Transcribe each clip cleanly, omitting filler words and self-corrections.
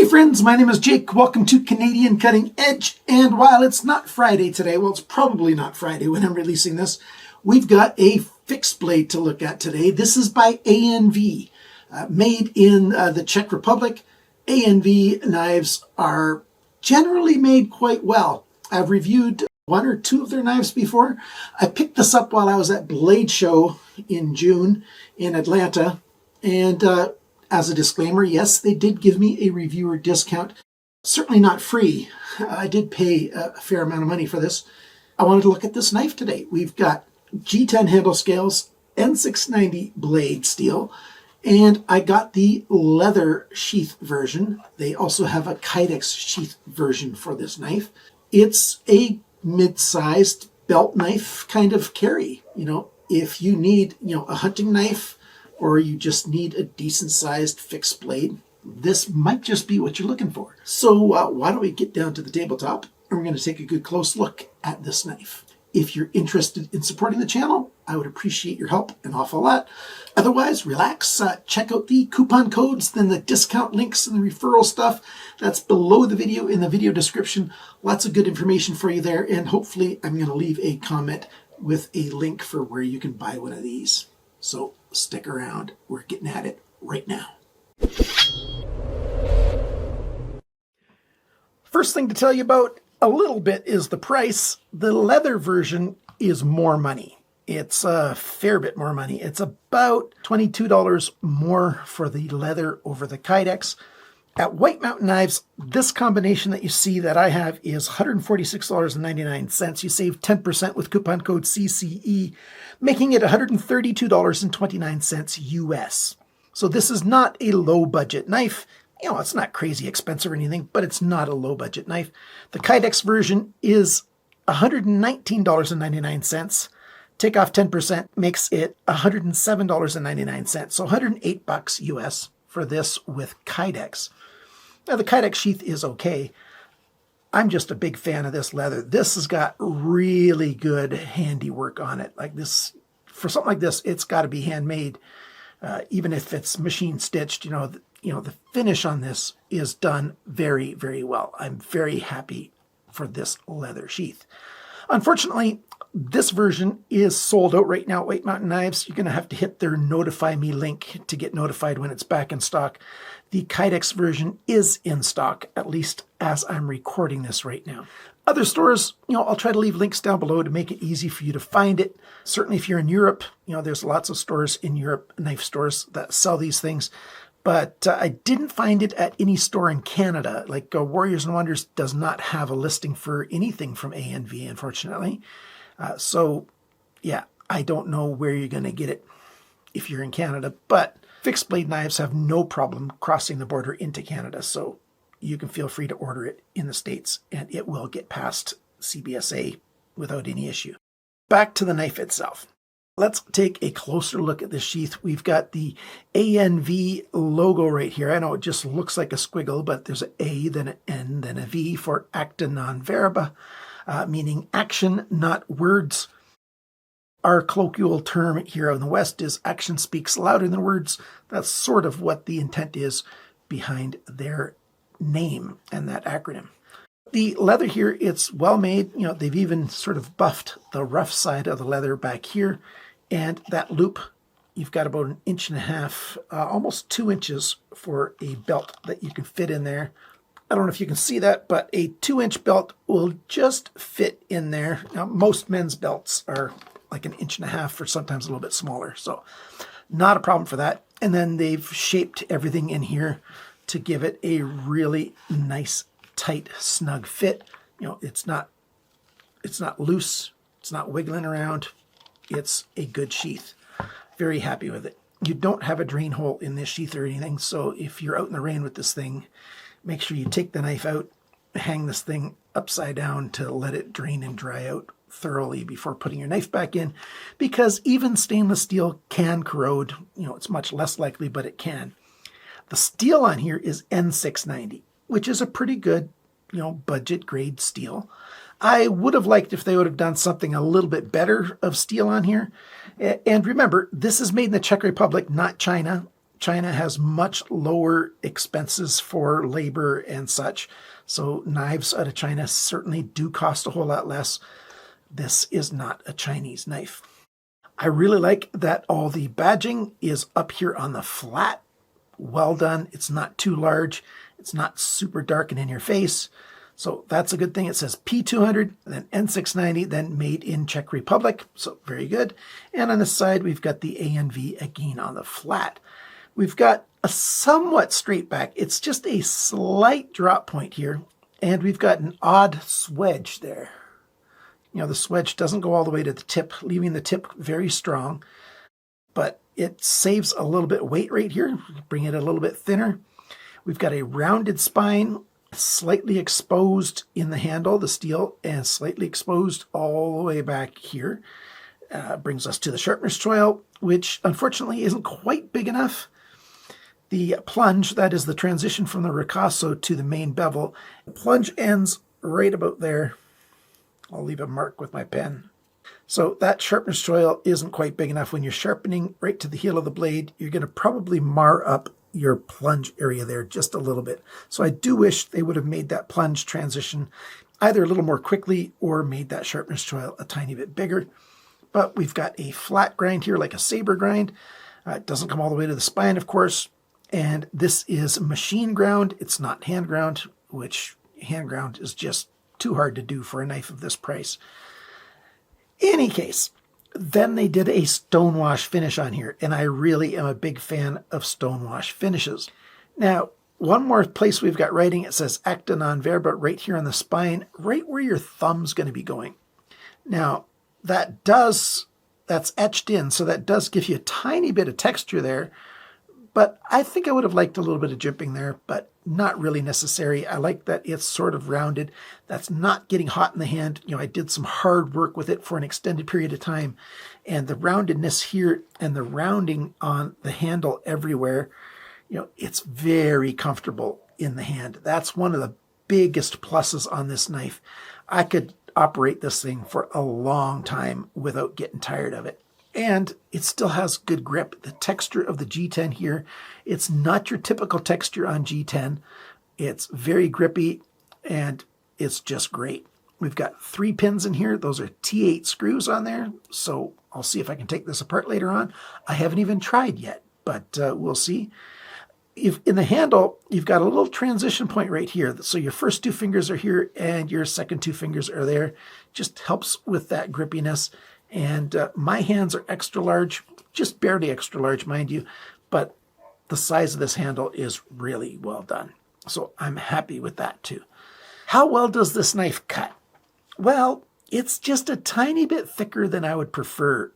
Hey friends, my name is Jake. Welcome to Canadian Cutting Edge. And while it's not Friday today, well, it's probably not Friday when I'm releasing this, we've got a fixed blade to look at today. This is by ANV, made in the Czech Republic. ANV knives are generally made quite well. I've reviewed one or two of their knives before. I picked this up while I was at Blade Show in June in Atlanta. And as a disclaimer, yes, they did give me a reviewer discount. Certainly not free. I did pay a fair amount of money for this. I wanted to look at this knife today. We've got G10 handle scales, N690 blade steel, and I got the leather sheath version. They also have a Kydex sheath version for this knife. It's a mid-sized belt knife kind of carry. You know, if you need, a hunting knife, or you just need a decent-sized fixed blade, this might just be what you're looking for. So why don't we get down to the tabletop, and we're going to take a good close look at this knife. If you're interested in supporting the channel, I would appreciate your help an awful lot. Otherwise, relax, check out the coupon codes, then the discount links and the referral stuff. That's below the video in the video description. Lots of good information for you there, and hopefully I'm going to leave a comment with a link for where you can buy one of these. So stick around. We're getting at it right now. First thing to tell you about a little bit is the price. The leather version is more money. It's a fair bit more money. It's about $22 more for the leather over the Kydex. At White Mountain Knives, this combination that you see that I have is $146.99. You save 10% with coupon code CCE, making it $132.29 US. So this is not a low budget knife. It's not crazy expensive or anything, but it's not a low budget knife. The Kydex version is $119.99. Take off 10% makes it $107.99. So $108 US for this with Kydex. Now the Kydex sheath is okay. I'm just a big fan of this leather. This has got really good handiwork on it. Like this, for something like this, it's got to be handmade. Even if it's machine stitched, the finish on this is done very, very well. I'm very happy for this leather sheath. Unfortunately, this version is sold out right now at White Mountain Knives. You're going to have to hit their notify me link to get notified when it's back in stock. The Kydex version is in stock, at least as I'm recording this right now. Other stores, I'll try to leave links down below to make it easy for you to find it. Certainly if you're in Europe, there's lots of stores in Europe, knife stores that sell these things. But I didn't find it at any store in Canada. Like Warriors and Wonders does not have a listing for anything from ANV, unfortunately. So, yeah, I don't know where you're going to get it if you're in Canada. But fixed blade knives have no problem crossing the border into Canada. So you can feel free to order it in the States, and it will get past CBSA without any issue. Back to the knife itself. Let's take a closer look at the sheath. We've got the ANV logo right here. I know it just looks like a squiggle, but there's an A, then an N, then a V for Acta non-Verba, meaning action, not words. Our colloquial term here in the West is action speaks louder than words. That's sort of what the intent is behind their name and that acronym. The leather here, it's well made. They've even sort of buffed the rough side of the leather back here. And that loop, you've got about 1.5 inches, almost 2 inches for a belt that you can fit in there. I don't know if you can see that, but a 2-inch belt will just fit in there. Now, most men's belts are like 1.5 inches or sometimes a little bit smaller. So not a problem for that. And then they've shaped everything in here to give it a really nice, tight, snug fit. It's not loose. It's not wiggling around. It's a good sheath. Very happy with it. You don't have a drain hole in this sheath or anything. So if you're out in the rain with this thing, make sure you take the knife out, hang this thing upside down to let it drain and dry out thoroughly before putting your knife back in, because even stainless steel can corrode. It's much less likely, but it can. The steel on here is N690, which is a pretty good, budget grade steel. I would have liked if they would have done something a little bit better of steel on here. And remember, this is made in the Czech Republic, not China. China has much lower expenses for labor and such. So knives out of China certainly do cost a whole lot less. This is not a Chinese knife. I really like that all the badging is up here on the flat. Well done. It's not too large. It's not super dark and in your face. So that's a good thing. It says P200, then N690, then made in Czech Republic. So very good. And on the side, we've got the ANV again on the flat. We've got a somewhat straight back. It's just a slight drop point here. And we've got an odd swedge there. You know, the swedge doesn't go all the way to the tip, leaving the tip very strong. But it saves a little bit of weight right here. Bring it a little bit thinner. We've got a rounded spine, slightly exposed in the handle, the steel, and slightly exposed all the way back here. Brings us to the sharpener's choil, which unfortunately isn't quite big enough. The plunge, that is the transition from the ricasso to the main bevel. The plunge ends right about there. I'll leave a mark with my pen. So that sharpener's choil isn't quite big enough. When you're sharpening right to the heel of the blade, you're going to probably mar up your plunge area there just a little bit. So I do wish they would have made that plunge transition either a little more quickly or made that sharpener's choil a tiny bit bigger. But we've got a flat grind here, like a saber grind. It doesn't come all the way to the spine, of course. And this is machine ground. It's not hand ground, which hand ground is just too hard to do for a knife of this price. Any case, then they did a stonewash finish on here, and I really am a big fan of stonewash finishes. Now, one more place we've got writing, it says Acta non-Verba right here on the spine, right where your thumb's going to be going. Now, that's etched in, so that does give you a tiny bit of texture there, but I think I would have liked a little bit of jimping there, but not really necessary. I like that it's sort of rounded. That's not getting hot in the hand. You know, I did some hard work with it for an extended period of time, and the roundedness here and the rounding on the handle everywhere, you know, it's very comfortable in the hand. That's one of the biggest pluses on this knife. I could operate this thing for a long time without getting tired of it. And it still has good grip. The texture of the G10 here, it's not your typical texture on G10. It's very grippy, and it's just great. We've got 3 pins in here. Those are T8 screws on there. So I'll see if I can take this apart later on. I haven't even tried yet, but we'll see. If in the handle, you've got a little transition point right here. So your first 2 fingers are here and your second 2 fingers are there. Just helps with that grippiness. And my hands are extra large, just barely extra large, mind you, but the size of this handle is really well done. So I'm happy with that too. How well does this knife cut? Well, it's just a tiny bit thicker than I would prefer.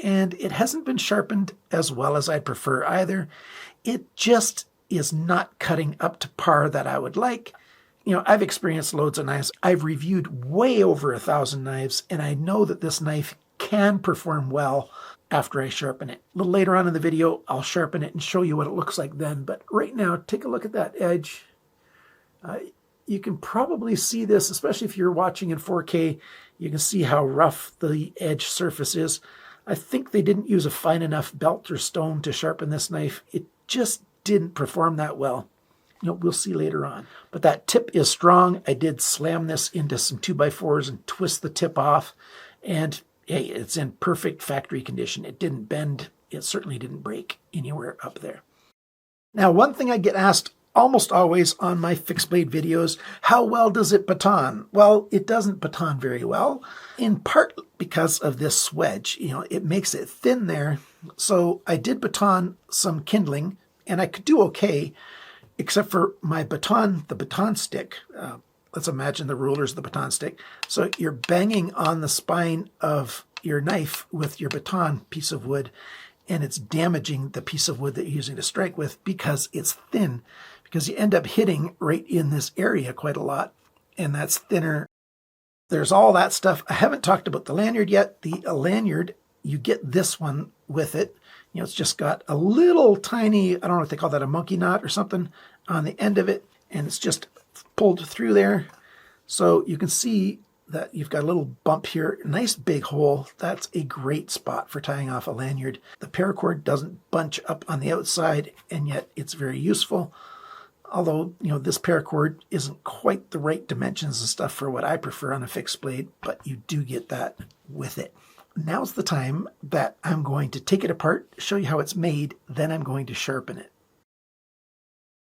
And it hasn't been sharpened as well as I'd prefer either. It just is not cutting up to par that I would like. You know, I've experienced loads of knives. I've reviewed way over 1,000 knives, and I know that this knife can perform well after I sharpen it. A little later on in the video, I'll sharpen it and show you what it looks like then. But right now, take a look at that edge. You can probably see this, especially if you're watching in 4K. You can see how rough the edge surface is. I think they didn't use a fine enough belt or stone to sharpen this knife. It just didn't perform that well. You know, we'll see later on. But that tip is strong. I did slam this into some 2x4s and twist the tip off. And hey, it's in perfect factory condition. It didn't bend. It certainly didn't break anywhere up there. Now, one thing I get asked almost always on my fixed blade videos, how well does it baton? Well, it doesn't baton very well, in part because of this swedge. You know, it makes it thin there. So I did baton some kindling, and I could do okay, except for my baton, the baton stick. Let's imagine the ruler's the baton stick. So you're banging on the spine of your knife with your baton piece of wood, and it's damaging the piece of wood that you're using to strike with because it's thin, because you end up hitting right in this area quite a lot, and that's thinner. There's all that stuff. I haven't talked about the lanyard yet. The lanyard, you get this one with it. You know, it's just got a little tiny, I don't know if they call that a monkey knot or something on the end of it, and it's just pulled through there. So you can see that you've got a little bump here, nice big hole. That's a great spot for tying off a lanyard. The paracord doesn't bunch up on the outside, and yet it's very useful. Although, this paracord isn't quite the right dimensions and stuff for what I prefer on a fixed blade, but you do get that with it. Now's the time that I'm going to take it apart, show you how it's made, then I'm going to sharpen it.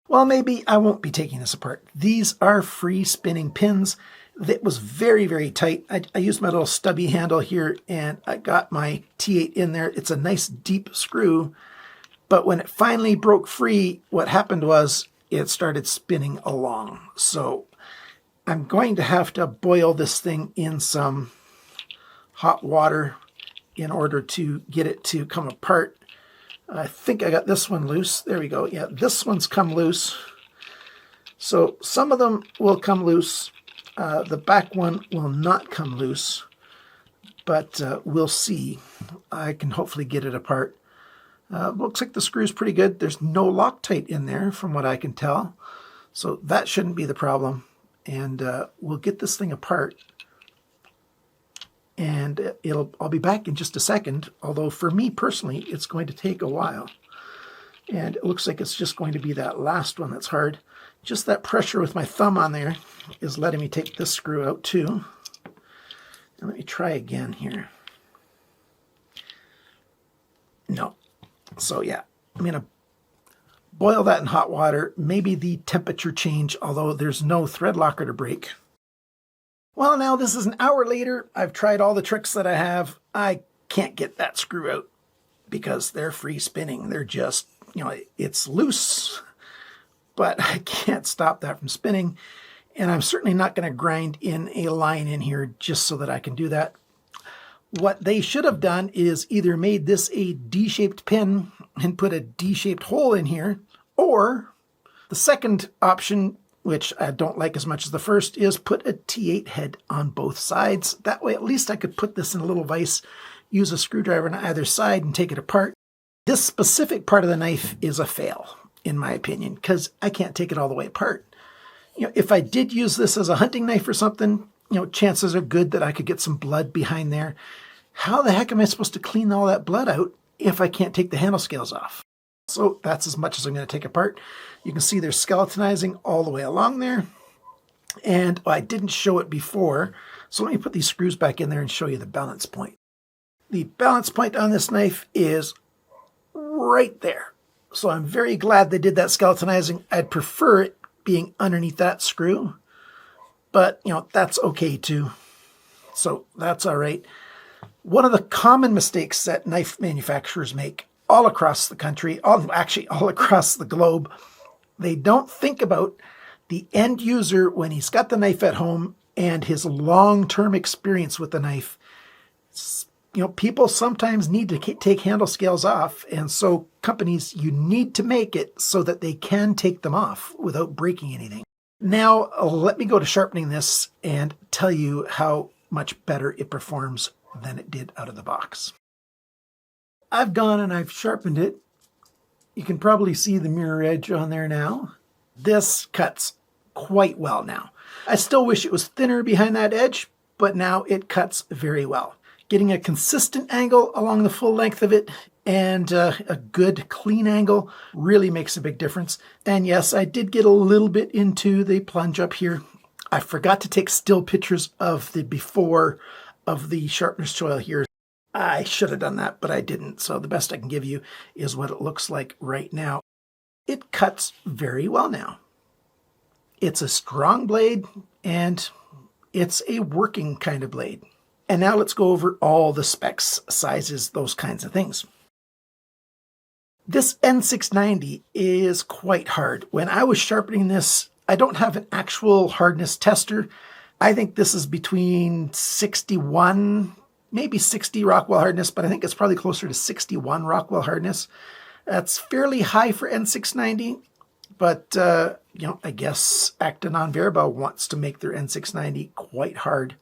Well, maybe I won't be taking this apart. These are free spinning pins. That was very, very tight. I used my little stubby handle here and I got my T8 in there. It's a nice deep screw, but when it finally broke free, what happened was it started spinning along. So I'm going to have to boil this thing in some hot water in order to get it to come apart. I think I got this one loose. There we go. Yeah, this one's come loose. So some of them will come loose. The back one will not come loose, but we'll see. I can hopefully get it apart. Looks like the screw's pretty good. There's no Loctite in there from what I can tell. So that shouldn't be the problem. And we'll get this thing apart. And I'll be back in just a second, although for me personally, it's going to take a while. And it looks like it's just going to be that last one that's hard. Just that pressure with my thumb on there is letting me take this screw out too. And let me try again here. No. So yeah, I'm going to boil that in hot water. Maybe the temperature change, although there's no thread locker to break. Well, now this is an hour later. I've tried all the tricks that I have. I can't get that screw out because they're free spinning. They're just, it's loose, but I can't stop that from spinning. And I'm certainly not going to grind in a line in here just so that I can do that. What they should have done is either made this a D-shaped pin and put a D-shaped hole in here, or the second option, which I don't like as much as the first, is put a T8 head on both sides. That way, at least I could put this in a little vise, use a screwdriver on either side and take it apart. This specific part of the knife is a fail, in my opinion, because I can't take it all the way apart. If I did use this as a hunting knife or something, chances are good that I could get some blood behind there. How the heck am I supposed to clean all that blood out if I can't take the handle scales off? So that's as much as I'm going to take apart. You can see there's skeletonizing all the way along there. And I didn't show it before, so let me put these screws back in there and show you the balance point. The balance point on this knife is right there. So I'm very glad they did that skeletonizing. I'd prefer it being underneath that screw, but that's okay too. So that's all right. One of the common mistakes that knife manufacturers make all across the country, actually all across the globe, they don't think about the end user when he's got the knife at home and his long-term experience with the knife. People sometimes need to take handle scales off, and so companies, you need to make it so that they can take them off without breaking anything. Now, let me go to sharpening this and tell you how much better it performs than it did out of the box. I've gone and I've sharpened it. You can probably see the mirror edge on there now. This cuts quite well now. I still wish it was thinner behind that edge, but now it cuts very well. Getting a consistent angle along the full length of it and a good clean angle really makes a big difference. And yes, I did get a little bit into the plunge up here. I forgot to take still pictures of the before of the sharpener's choil here. I should have done that, but I didn't. So the best I can give you is what it looks like right now. It cuts very well now. It's a strong blade and it's a working kind of blade. And now let's go over all the specs, sizes, those kinds of things. This N690 is quite hard. When I was sharpening this, I don't have an actual hardness tester. I think this is between 61, maybe 60 Rockwell hardness, but I think it's probably closer to 61 Rockwell hardness. That's fairly high for N690, but I guess Acta non-Verba wants to make their N690 quite hard.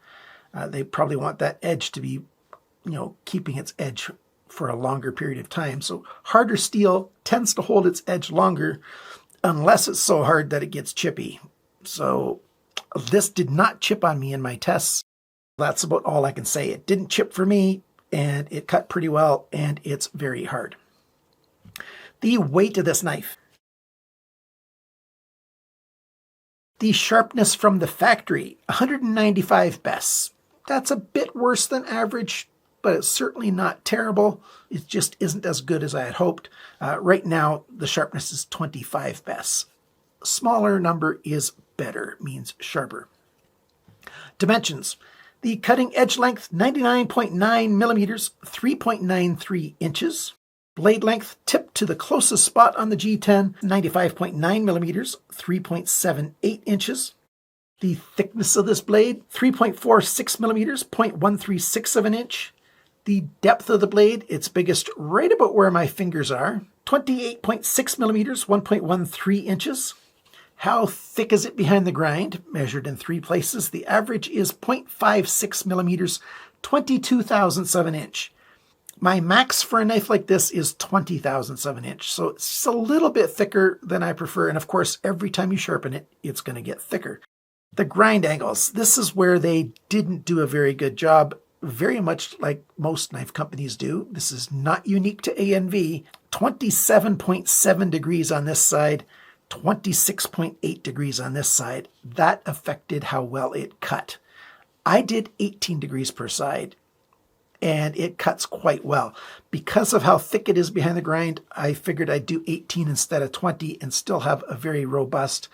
They probably want that edge to be, keeping its edge for a longer period of time. So harder steel tends to hold its edge longer unless it's so hard that it gets chippy. So this did not chip on me in my tests. That's about all I can say. It didn't chip for me, and it cut pretty well, and it's very hard. The weight of this knife. The sharpness from the factory, 195 bests. That's a bit worse than average, but it's certainly not terrible. It just isn't as good as I had hoped. Right now, the sharpness is 25 bests. Smaller number is better, means sharper. Dimensions. The cutting edge length, 99.9 millimeters, 3.93 inches. Blade length, tip to the closest spot on the G10, 95.9 millimeters, 3.78 inches. The thickness of this blade, 3.46 millimeters, 0.136 of an inch. The depth of the blade, its biggest right about where my fingers are, 28.6 millimeters, 1.13 inches. How thick is it behind the grind? Measured in 3 places. The average is 0.56 millimeters, 22 thousandths of an inch. My max for a knife like this is 20 thousandths of an inch. So it's just a little bit thicker than I prefer. And of course, every time you sharpen it, it's going to get thicker. The grind angles. This is where they didn't do a very good job, very much like most knife companies do. This is not unique to ANV. 27.7 degrees on this side, 26.8 degrees on this side. That affected how well it cut. I did 18 degrees per side, and it cuts quite well. Because of how thick it is behind the grind, I figured I'd do 18 instead of 20 and still have a very robust,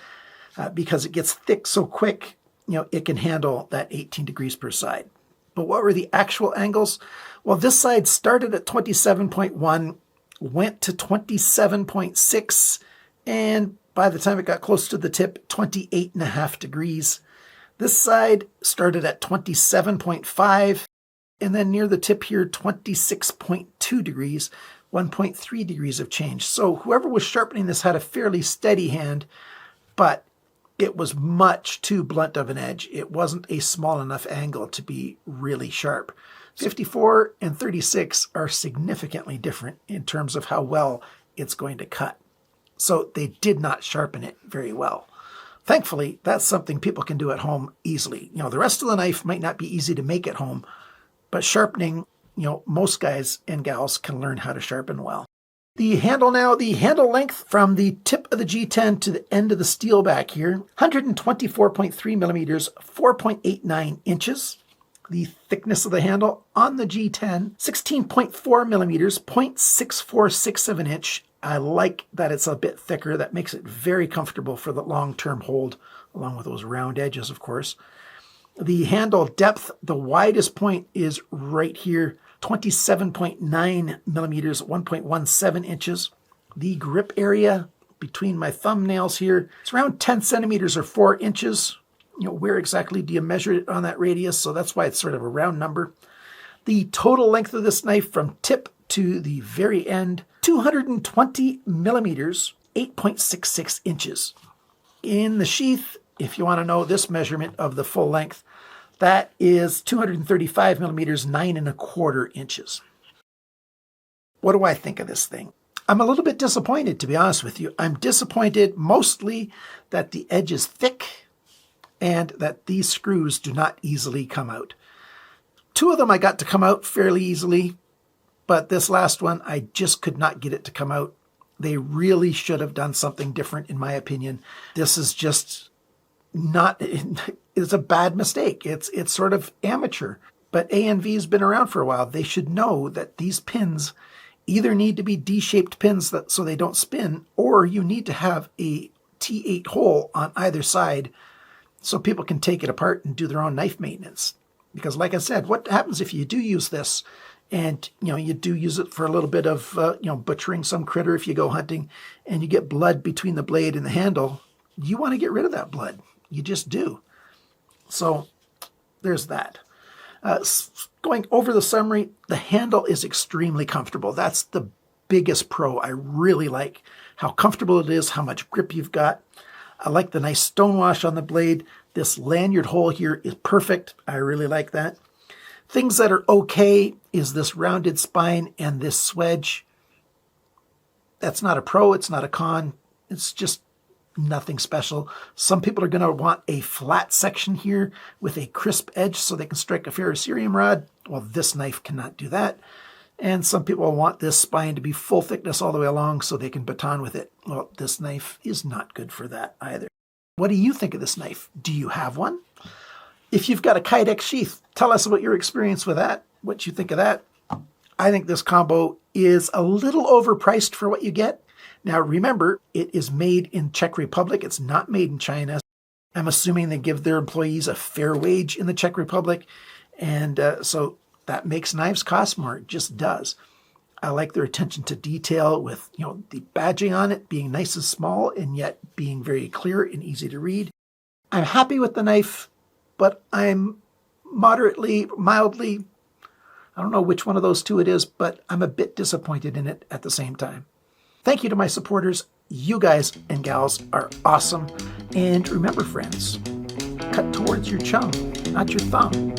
because it gets thick so quick, it can handle that 18 degrees per side. But what were the actual angles? Well, this side started at 27.1, went to 27.6, and by the time it got close to the tip, 28.5 degrees. This side started at 27.5, and then near the tip here, 26.2 degrees, 1.3 degrees of change. So whoever was sharpening this had a fairly steady hand, but it was much too blunt of an edge. It wasn't a small enough angle to be really sharp. 54 and 36 are significantly different in terms of how well it's going to cut. So they did not sharpen it very well. Thankfully, that's something people can do at home easily. The rest of the knife might not be easy to make at home, but sharpening, most guys and gals can learn how to sharpen well. The handle now, the handle length from the tip of the G10 to the end of the steel back here, 124.3 millimeters, 4.89 inches. The thickness of the handle on the G10, 16.4 millimeters, 0.646 of an inch. I like that it's a bit thicker. That makes it very comfortable for the long-term hold, along with those round edges, of course. The handle depth, the widest point is right here, 27.9 millimeters, 1.17 inches. The grip area between my thumbnails here, it's around 10 centimeters or 4 inches. Where exactly do you measure it on that radius? So that's why it's sort of a round number. The total length of this knife from tip to the very end, 220 millimeters, 8.66 inches. In the sheath, if you want to know this measurement of the full length, that is 235 millimeters, 9.25 inches. What do I think of this thing? I'm a little bit disappointed, to be honest with you. I'm disappointed mostly that the edge is thick and that these screws do not easily come out. 2 of them I got to come out fairly easily, but this last one, I just could not get it to come out. They really should have done something different, in my opinion. This is just not, it's a bad mistake. It's sort of amateur, but ANV's been around for a while. They should know that these pins either need to be D-shaped pins so they don't spin, or you need to have a T8 hole on either side so people can take it apart and do their own knife maintenance. Because like I said, what happens if you do use this and, you do use it for a little bit of, butchering some critter if you go hunting and you get blood between the blade and the handle? You want to get rid of that blood. You just do. So there's that. Going over the summary, the handle is extremely comfortable. That's the biggest pro. I really like how comfortable it is, how much grip you've got. I like the nice stonewash on the blade. This lanyard hole here is perfect. I really like that. Things that are okay is this rounded spine and this swedge. That's not a pro, it's not a con. It's just, nothing special. Some people are going to want a flat section here with a crisp edge so they can strike a ferrocerium rod. Well, this knife cannot do that. And some people want this spine to be full thickness all the way along so they can baton with it. Well, this knife is not good for that either. What do you think of this knife? Do you have one? If you've got a Kydex sheath, tell us about your experience with that, what you think of that. I think this combo is a little overpriced for what you get. Now remember, it is made in Czech Republic. It's not made in China. I'm assuming they give their employees a fair wage in the Czech Republic. And so that makes knives cost more. It just does. I like their attention to detail with, the badging on it being nice and small and yet being very clear and easy to read. I'm happy with the knife, but I'm mildly, I don't know which one of those two it is, but I'm a bit disappointed in it at the same time. Thank you to my supporters. You guys and gals are awesome. And remember, friends, cut towards your chum, not your thumb.